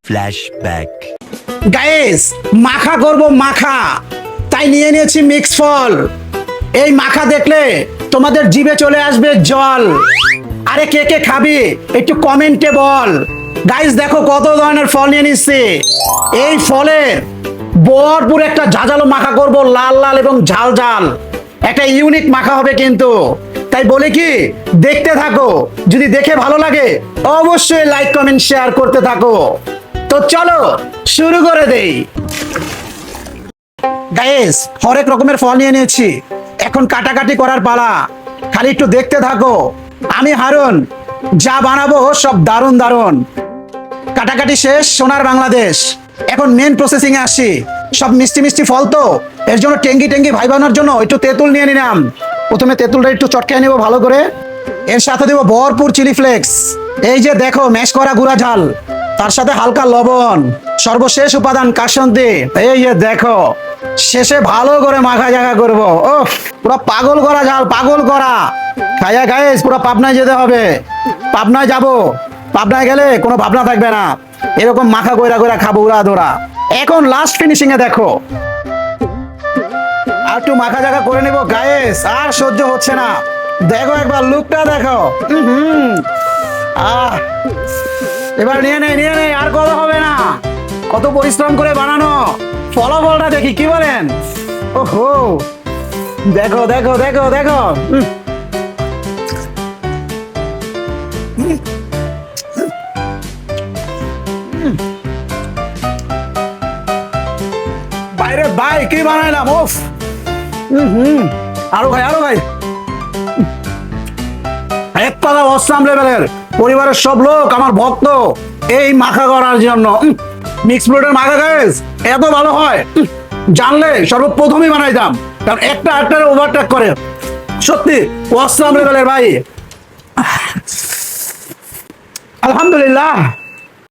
Flashback. Guys, মাখা করব মাখা, তাই নিয়ে নিয়েছি মিক্স ফল। এই মাখা দেখলে তোমাদের জিভে চলে আসবে জল। আরে কে কে খাবি একটু কমেন্টে বল। গাইস দেখো কত ধরনের ফল নিয়ে নিচ্ছি। এই ফলের ভরপুর একটা ঝাঁঝালো মাখা করব, লাল লাল এবং ঝাল ঝাল। একটা ইউনিক মাখা হবে কিন্তু। তাই বলে কি, দেখতে থাকো। যদি দেখে ভালো লাগে অবশ্যই লাইক কমেন্ট শেয়ার করতে থাকো। তো চলো শুরু করে দেই। গাইস, হরেক রকমের ফল নিয়ে নিয়েছি, এখন কাটাকাটি করার পালা। খালি একটু দেখতে থাকো। আমি হারুন, যা বানাবো সব দারুণ দারুণ। কাটাকাটি শেষ, সোনার বাংলাদেশ। এখন মেন প্রসেসিং এ আসি। সব মিষ্টি মিষ্টি ফল তো, এর জন্য টেঙ্গি টেঙ্গি ভাই বানানোর জন্য একটু তেঁতুল নিয়ে নিলাম। প্রথমে তেঁতুলটা একটু চটকে নেবো ভালো করে। এর সাথে দেবো ভরপুর চিলি ফ্লেক্স। এই যে দেখো ম্যাশ করা গুঁড়া ঝাল, তার সাথে হালকা লবণ। সর্বশেষ উপাদান কাসুন্দি। এই যে দেখো, শেষে ভালো করে মাখা জাগা করবো। ও পুরো পাগল করা ঝাল, পাগল করা। খাইয়া গাইস পুরো পাবনায় যেতে হবে। পাবনায় যাবো, পাবনায় গেলে কোনো ভাবনা থাকবে না। এরকম মাখা কইরা কইরা খাবো উড়া ধরা। এখন লাস্ট ফিনিশিং এ দেখো, আর একটু মাখা জাগা করে নেবো গাইস। আর সহ্য হচ্ছে না। দেখো একবার লুকটা দেখো। আহ এবার নিয়ে নেই, আর কত হবে না। কত পরিশ্রম করে বানানো, ফলাফলটা দেখি, কি বলেন? ওহো, দেখো দেখো দেখো দেখো। বাইরে ভাই কি বানাইলাম, ওফ। আরো ভাই, আরো ভাই। এক কথা অসাম লেভেলের। পরিবারের সব লোক আমার ভক্ত এই মাখা করার জন্য। মিক্স ফ্রুটের মাখা গাইস এত ভালো হয়, জানলে সর্বপ্রথমই বানাইতাম। কারণ একটা একটার ওভারটেক করে। সত্যি অসাম লেভেলের ভাই। আলহামদুলিল্লাহ।